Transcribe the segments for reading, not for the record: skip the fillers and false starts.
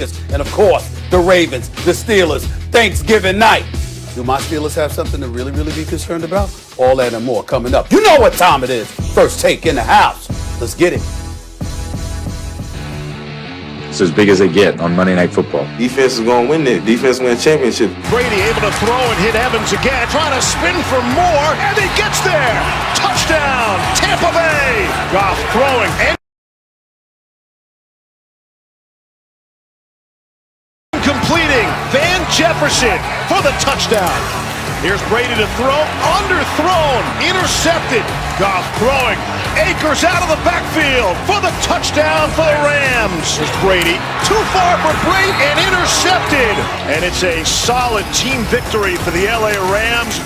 and of course, the Ravens, the Steelers, Thanksgiving night. Do my Steelers have something to really be concerned about? All that and more coming up. You know what time it is. First take in the house. Let's get it. It's as big as they get on Monday Night Football. Defense is going to win it. Defense win a championship. Brady able to throw and hit Evans again, trying to spin for more, and he gets there. Touchdown, Tampa Bay. Goff throwing and completing. Van Jefferson for the touchdown. Here's Brady to throw, underthrown, intercepted. Goff throwing, Akers out of the backfield for the touchdown for the Rams. Here's Brady, too far for Brady and intercepted. And it's a solid team victory for the LA Rams.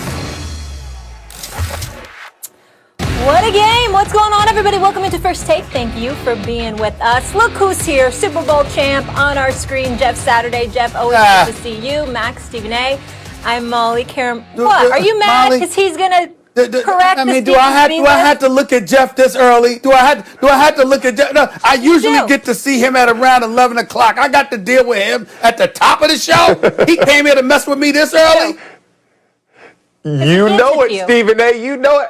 What a game. What's going on, everybody? Welcome into First Take. Thank you for being with us. Look who's here. Super Bowl champ on our screen, Jeff Saturday. Jeff, always good to see you. Max, Stephen A. I'm Molly. Karen. What? Are you mad because he's going to correct? I mean, do I have to look at Jeff this early? Do I have to look at Jeff? No, I usually get to see him at around 11 o'clock. I got to deal with him at the top of the show. He came here to mess with me this early. You know it, Stephen A. You know it.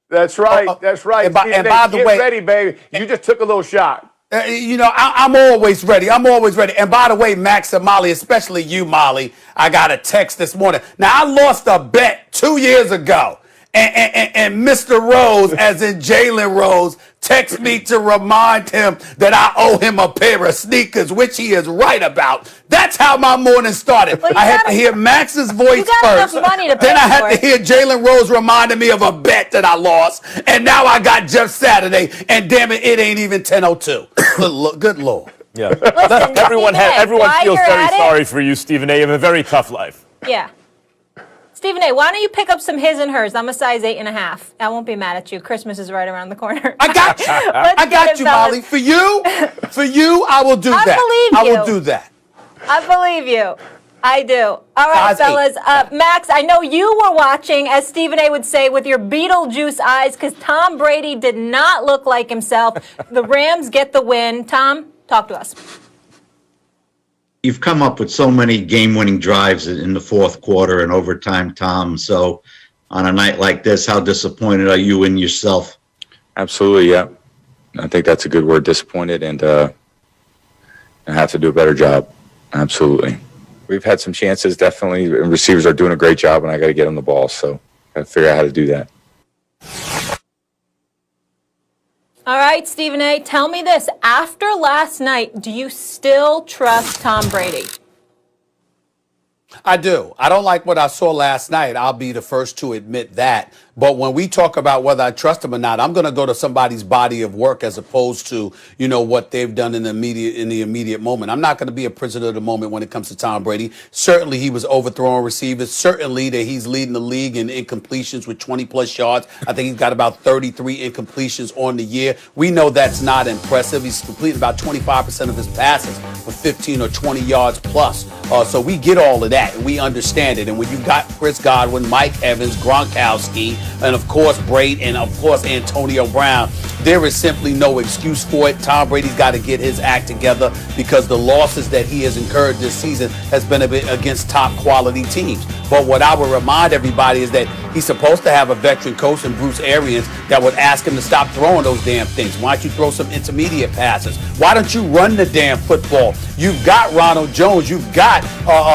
That's right. That's right. And by the way, ready, baby. You just took a little shot. I'm always ready. I'm always ready. And by the way, Max and Molly, especially you, Molly, I got a text this morning. Now, I lost a bet 2 years ago. And Mr. Rose, as in Jalen Rose, texts me to remind him that I owe him a pair of sneakers, which he is right about. That's how my morning started. Well, I had to hear Max's voice first. Then I had to hear Jalen Rose reminding me of a bet that I lost. And now I got Jeff Saturday. And damn it, it ain't even 10:02. Good Lord. Yeah. Listen, everyone feels very sorry for you, Stephen A. You have a very tough life. Yeah. Stephen A., why don't you pick up some his and hers? I'm a size 8.5. I won't be mad at you. Christmas is right around the corner. I got you. I got you, Molly. For you, I will do that. I will do that. I believe you. I do. All right, fellas. Max, I know you were watching, as Stephen A. would say, with your Beetlejuice eyes, because Tom Brady did not look like himself. The Rams get the win. Tom, talk to us. You've come up with so many game-winning drives in the fourth quarter and overtime, Tom. So on a night like this, how disappointed are you in yourself? Absolutely, yeah. I think that's a good word, disappointed, and I have to do a better job. Absolutely. We've had some chances, definitely, and receivers are doing a great job, and I got to get them the ball, so I got to figure out how to do that. All right, Stephen A., tell me this. After last night, do you still trust Tom Brady? I do. I don't like what I saw last night. I'll be the first to admit that. But when we talk about whether I trust him or not, I'm going to go to somebody's body of work as opposed to, what they've done in the immediate moment. I'm not going to be a prisoner of the moment when it comes to Tom Brady. Certainly, he was overthrowing receivers. Certainly, that he's leading the league in incompletions with 20-plus yards. I think he's got about 33 incompletions on the year. We know that's not impressive. He's completed about 25% of his passes for 15 or 20 yards plus. So we get all of that, and we understand it. And when you got Chris Godwin, Mike Evans, Gronkowski, and of course Brady, and of course Antonio Brown, there is simply no excuse for it. Tom Brady's got to get his act together because the losses that he has incurred this season has been against top quality teams. But what I would remind everybody is that he's supposed to have a veteran coach in Bruce Arians that would ask him to stop throwing those damn things. Why don't you throw some intermediate passes? Why don't you run the damn football? You've got Ronald Jones. You've got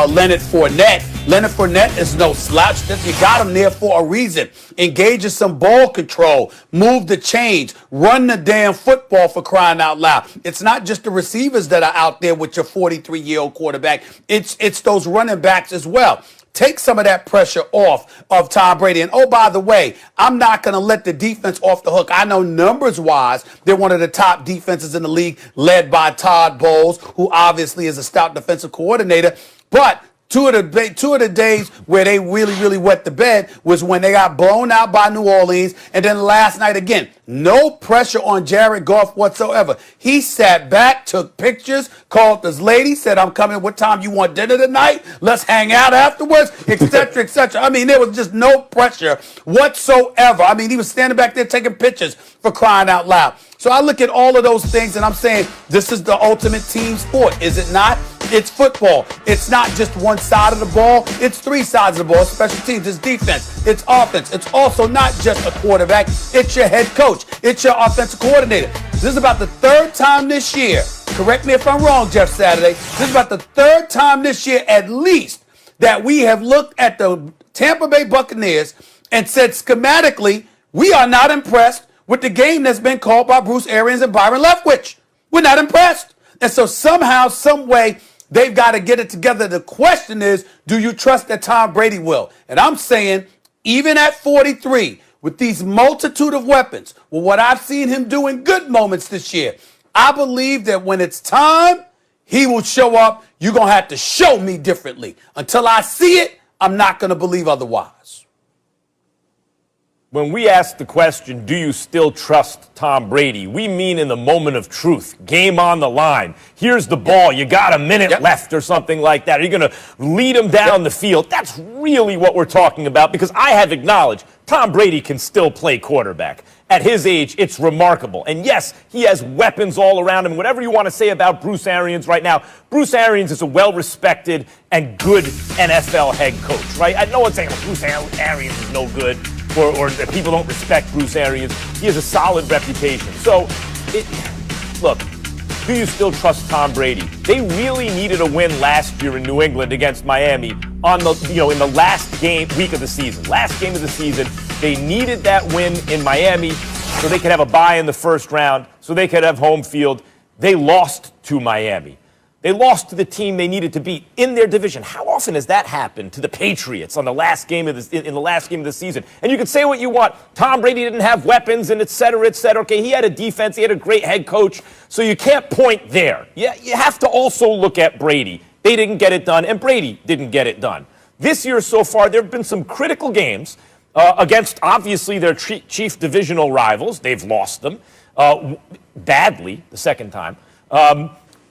Leonard Fournette. Leonard Fournette is no slouch. You got him there for a reason. Engage in some ball control. Move the chains. Run the damn football, for crying out loud. It's not just the receivers that are out there with your 43-year-old quarterback. It's those running backs as well. Take some of that pressure off of Tom Brady. And, oh, by the way, I'm not going to let the defense off the hook. I know numbers-wise, they're one of the top defenses in the league, led by Todd Bowles, who obviously is a stout defensive coordinator. But Two of the days where they really wet the bed was when they got blown out by New Orleans, and then last night again. No pressure on Jared Goff whatsoever. He sat back, took pictures, called this lady, said, "I'm coming. What time you want dinner tonight? Let's hang out afterwards," etc., etc. I mean, there was just no pressure whatsoever. I mean, he was standing back there taking pictures, for crying out loud. So I look at all of those things and I'm saying, this is the ultimate team sport, is it not? It's football. It's not just one side of the ball. It's three sides of the ball. Special teams. It's defense. It's offense. It's also not just a quarterback. It's your head coach. It's your offensive coordinator. This is about the third time this year. Correct me if I'm wrong, Jeff Saturday. This is about the third time this year, at least, that we have looked at the Tampa Bay Buccaneers and said schematically, we are not impressed with the game that's been called by Bruce Arians and Byron Leftwich. We're not impressed. And so somehow, some way, they've got to get it together. The question is, do you trust that Tom Brady will? And I'm saying, even at 43, with these multitude of weapons, with what I've seen him do in good moments this year, I believe that when it's time, he will show up. You're going to have to show me differently. Until I see it, I'm not going to believe otherwise. When we ask the question, do you still trust Tom Brady? We mean in the moment of truth, game on the line. Here's the ball. You got a minute left or something like that. Are you going to lead him down the field? That's really what we're talking about, because I have acknowledged Tom Brady can still play quarterback. At his age, it's remarkable. And yes, he has weapons all around him. Whatever you want to say about Bruce Arians right now, Bruce Arians is a well-respected and good NFL head coach, right? No one's saying Bruce Arians is no good, or that people don't respect Bruce Arians. He has a solid reputation. So, look, do you still trust Tom Brady? They really needed a win last year in New England against Miami on the, in the last week of the season. Last game of the season, they needed that win in Miami so they could have a bye in the first round, so they could have home field. They lost to Miami. They lost to the team they needed to beat in their division. How often has that happened to the Patriots on the last game of the season? And you can say what you want. Tom Brady didn't have weapons and et cetera, et cetera. Okay, he had a defense. He had a great head coach. So you can't point there. You have to also look at Brady. They didn't get it done, and Brady didn't get it done. This year so far, there have been some critical games against, obviously, their chief divisional rivals. They've lost them badly the second time.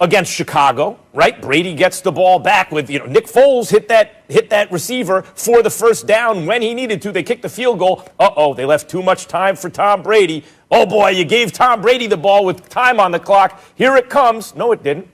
Against Chicago, right? Brady gets the ball back with, Nick Foles hit that receiver for the first down when he needed to. They kicked the field goal. They left too much time for Tom Brady. Oh boy, you gave Tom Brady the ball with time on the clock. Here it comes. No, it didn't.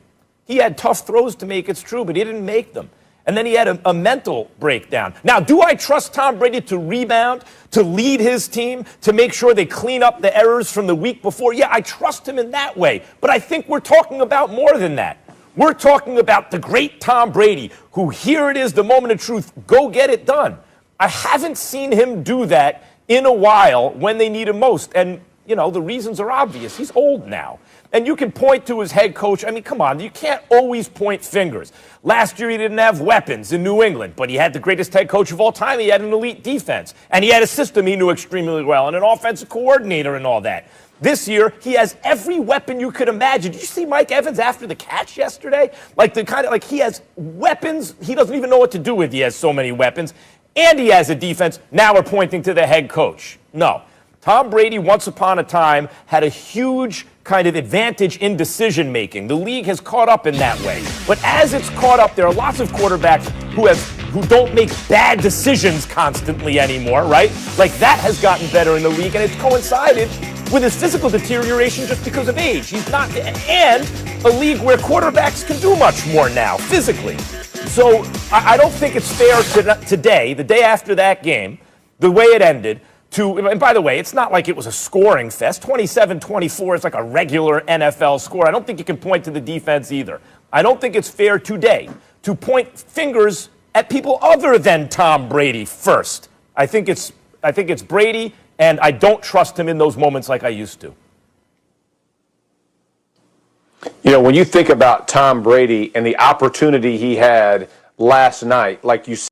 He had tough throws to make, it's true, but he didn't make them. And then he had a mental breakdown. Now, do I trust Tom Brady to rebound, to lead his team, to make sure they clean up the errors from the week before? Yeah, I trust him in that way. But I think we're talking about more than that. We're talking about the great Tom Brady, who, here it is, the moment of truth, go get it done. I haven't seen him do that in a while when they need him most. And, the reasons are obvious. He's old now. And you can point to his head coach. I mean, come on, you can't always point fingers. Last year, he didn't have weapons in New England, but he had the greatest head coach of all time. He had an elite defense, and he had a system he knew extremely well, and an offensive coordinator and all that. This year, he has every weapon you could imagine. Did you see Mike Evans after the catch yesterday? He has weapons he doesn't even know what to do with. He has so many weapons, and he has a defense. Now we're pointing to the head coach. No. Tom Brady, once upon a time, had a huge kind of advantage in decision-making. The league has caught up in that way. But as it's caught up, there are lots of quarterbacks who don't make bad decisions constantly anymore, right? Like, that has gotten better in the league, and it's coincided with his physical deterioration just because of age. He's not, and a league where quarterbacks can do much more now, physically. So I don't think it's fair today, the day after that game, the way it ended, and by the way, it's not like it was a scoring fest. 27-24 is like a regular NFL score. I don't think you can point to the defense either. I don't think it's fair today to point fingers at people other than Tom Brady first. I think it's Brady, and I don't trust him in those moments like I used to. When you think about Tom Brady and the opportunity he had last night, like you said,